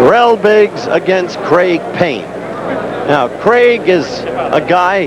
Tyrell Biggs against Craig Payne. Now, Craig is a guy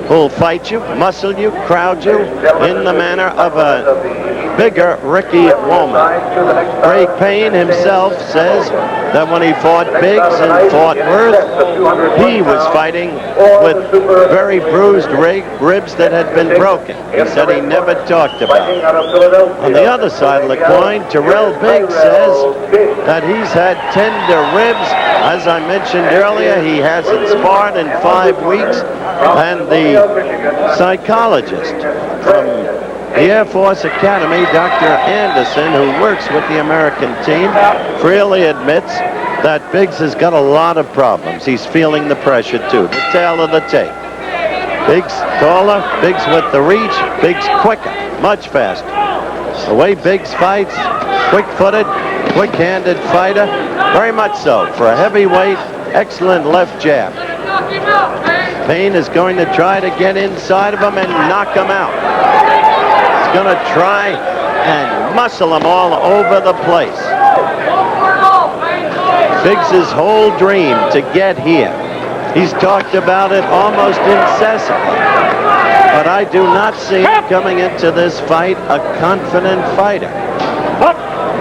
who'll fight you, muscle you, crowd you in the manner of a bigger Ricky Womack. Craig Payne himself says that when he fought Biggs in Fort Worth, he was fighting with very bruised ribs that had been broken. He said he never talked about it. On the other side of the coin, Tyrell Biggs says that he's had tender ribs. As I mentioned earlier, he hasn't sparred in 5 weeks, and the psychologist from the Air Force Academy, Dr. Anderson, who works with the American team, freely admits that Biggs has got a lot of problems. He's feeling the pressure, too. The tail of the tape. Biggs taller, Biggs with the reach, Biggs quicker, much faster. The way Biggs fights, quick-footed, quick-handed fighter, very much so. For a heavyweight, excellent left jab. Payne is going to try to get inside of him and knock him out. He's going to try and muscle him all over the place. Biggs' whole dream to get here. He's talked about it almost incessantly. But I do not see him coming into this fight a confident fighter.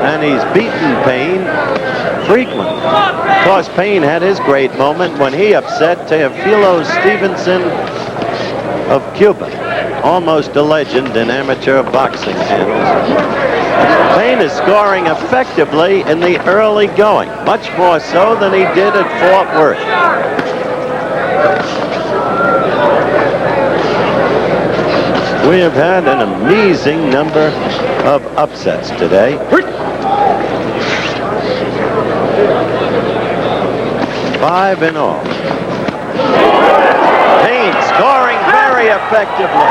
And he's beaten Payne frequently. Of course, Payne had his great moment when he upset Teofilo Stevenson of Cuba, almost a legend in amateur boxing annals. Payne is scoring effectively in the early going, much more so than he did at Fort Worth. We have had an amazing number of upsets today. 5 in all. Payne scoring very effectively.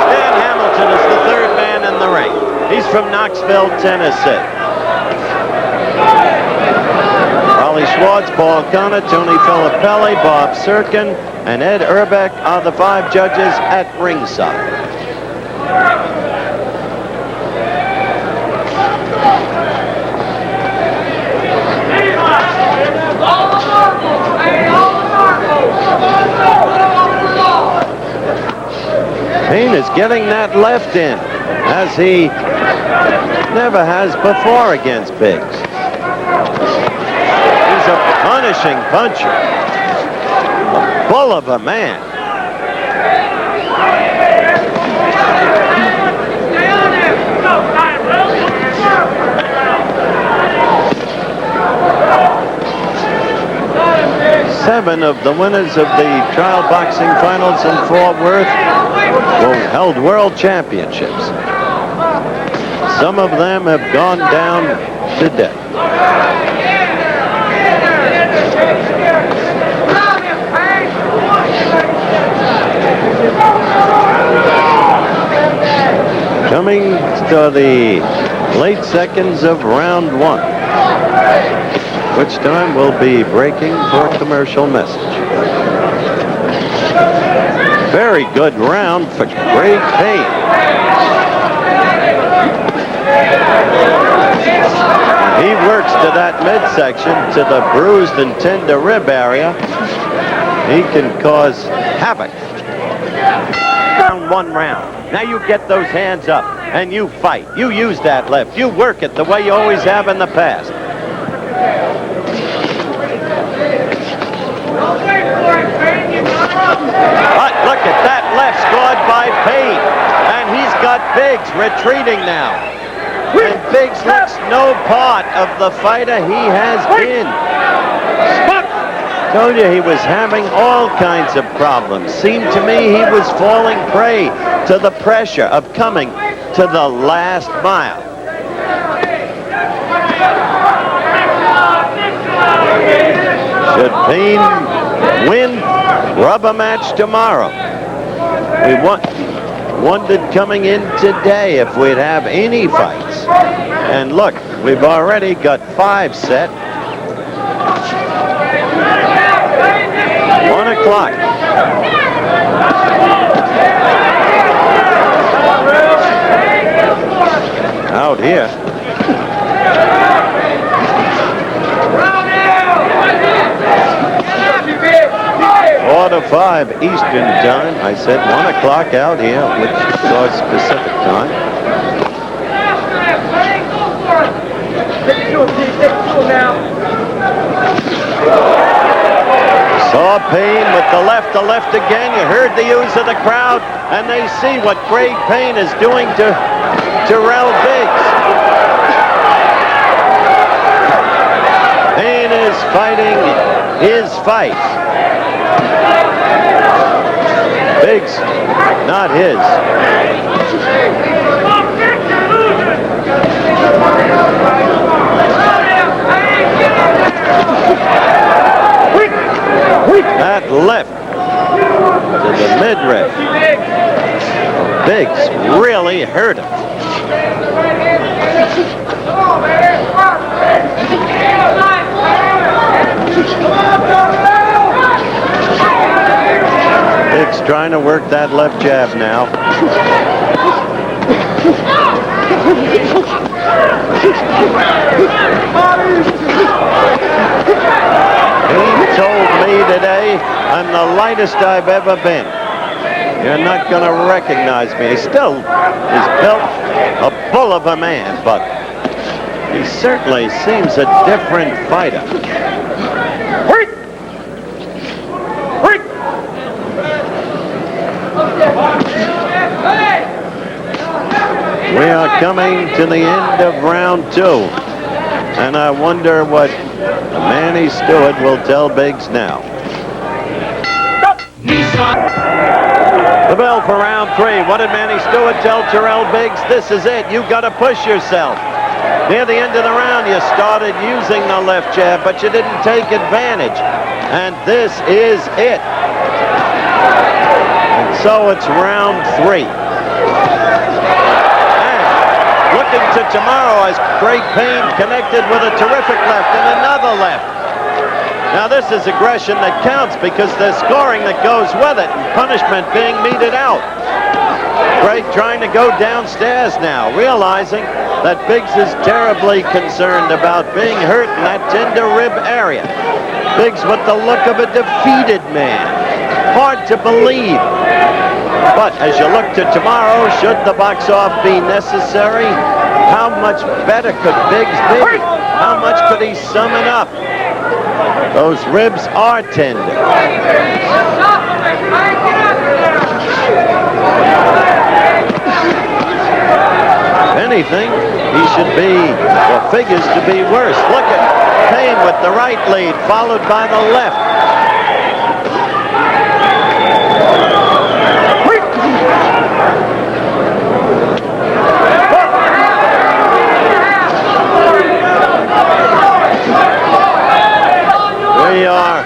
Stan Hamilton is the third man in the ring. He's from Knoxville, Tennessee. Raleigh Schwartz, Paul Connor, Tony Filippelli, Bob Serkin, and Ed Urbeck are the 5 judges at ringside. Payne is getting that left in, as he never has before against Biggs. He's a punishing puncher. A bull of a man. Seven of the winners of the trial boxing finals in Fort Worth held world championships. Some of them have gone down today. Coming to the late seconds of round 1, which time we'll be breaking for commercial message. Very good round for Craig Payne. He works to that midsection, to the bruised and tender rib area. He can cause havoc. Round 1 round. Now you get those hands up and you fight. You use that left. You work it the way you always have in the past. But look at that left scored by Payne. And he's got Biggs retreating now. And Biggs looks no part of the fighter he has been. Told you he was having all kinds of problems. Seemed to me he was falling prey to the pressure of coming to the last mile. Should Payne win, rubber match tomorrow. We wondered coming in today if we'd have any fights. And look, we've already got 5 set. 1 o'clock. Out here. 8:05 Eastern time. I said 1 o'clock out here, which was Pacific time. Saw Payne with the left again. You heard the ooze of the crowd, and they see what Craig Payne is doing to Tyrell Biggs. Payne is fighting his fight. Biggs, not his. That left to the midriff. Biggs really hurt him. Biggs trying to work that left jab now. He told me today, I'm the lightest I've ever been. You're not going to recognize me. He still is built a bull of a man, but he certainly seems a different fighter. We are coming to the end of round 2, and I wonder what Manny Stewart will tell Biggs now. The bell for round 3. What did Manny Stewart tell Tyrell Biggs? This is it. You got to push yourself. Near the end of the round, you started using the left jab, but you didn't take advantage. And this is it. And so it's round 3. Looking to tomorrow as Craig Payne connected with a terrific left and another left. Now this is aggression that counts because there's scoring that goes with it and punishment being meted out. Craig trying to go downstairs now, realizing that Biggs is terribly concerned about being hurt in that tender rib area. Biggs with the look of a defeated man. Hard to believe. But as you look to tomorrow, should the box-off be necessary, how much better could Biggs be? How much could he summon up? Those ribs are tender. If anything, he should be, or figures to be worse. Look at Payne with the right lead, followed by the left. We are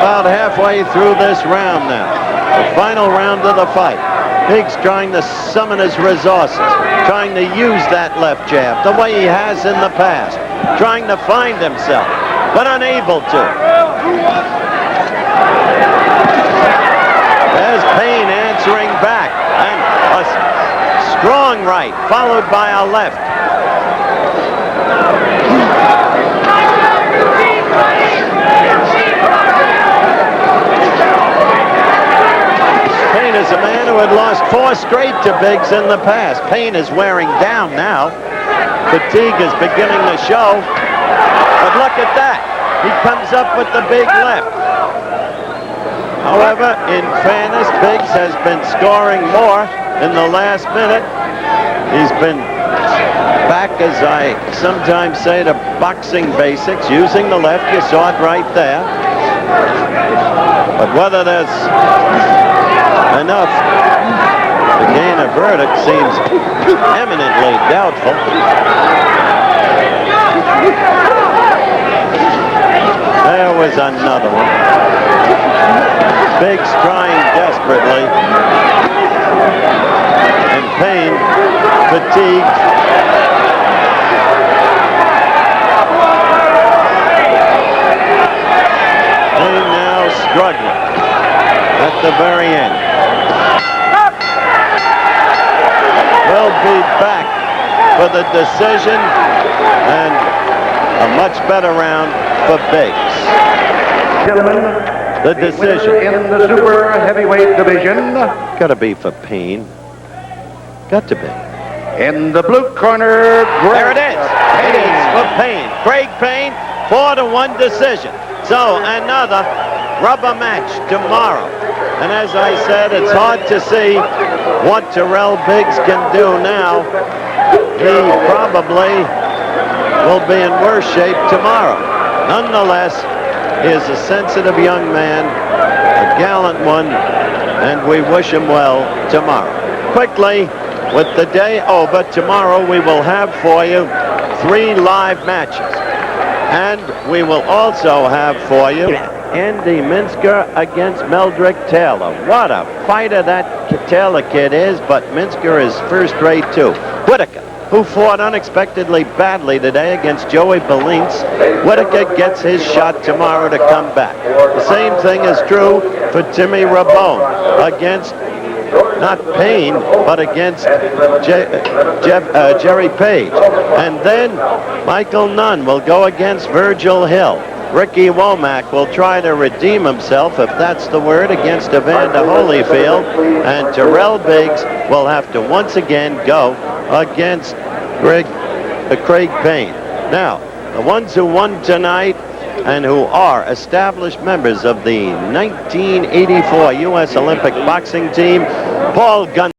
about halfway through this round now. The final round of the fight. Biggs trying to summon his resources, trying to use that left jab the way he has in the past, trying to find himself, but unable to. There's Payne answering back, and a strong right, followed by a left. Payne is a man who had lost 4 straight to Biggs in the past. Payne is wearing down now. Fatigue is beginning to show. But look at that. He comes up with the big left. However, in fairness, Biggs has been scoring more in the last minute. He's been back, as I sometimes say, to boxing basics, using the left. You saw it right there. But whether there's enough to gain a verdict seems eminently doubtful. There was another one. Biggs trying desperately. And Payne fatigued. Payne now struggling at the very end. We'll be back for the decision and a much better round for Biggs. Gentlemen, the decision. In the super heavyweight division. Got to be for Payne. Got to be. In the blue corner, there it is. It is for Payne. Craig Payne, 4-1 decision. So another rubber match tomorrow. And as I said, it's hard to see what Tyrell Biggs can do now. He probably will be in worse shape tomorrow. Nonetheless, he is a sensitive young man, a gallant one, and we wish him well tomorrow. Quickly, with the day over, tomorrow we will have for you 3 live matches. And we will also have for you Andy Minsker against Meldrick Taylor. What a fighter that Taylor kid is, but Minsker is first-rate too. Whitaker, who fought unexpectedly badly today against Joey Belintz. Whitaker gets his shot tomorrow to come back. The same thing is true for Timmy Rabone against not Payne, but against Jerry Page. And then Michael Nunn will go against Virgil Hill. Ricky Womack will try to redeem himself, if that's the word, against Evander Holyfield. And Tyrell Biggs will have to once again go against Craig Payne. Now, the ones who won tonight and who are established members of the 1984 U.S. Olympic boxing team, Paul Gunn.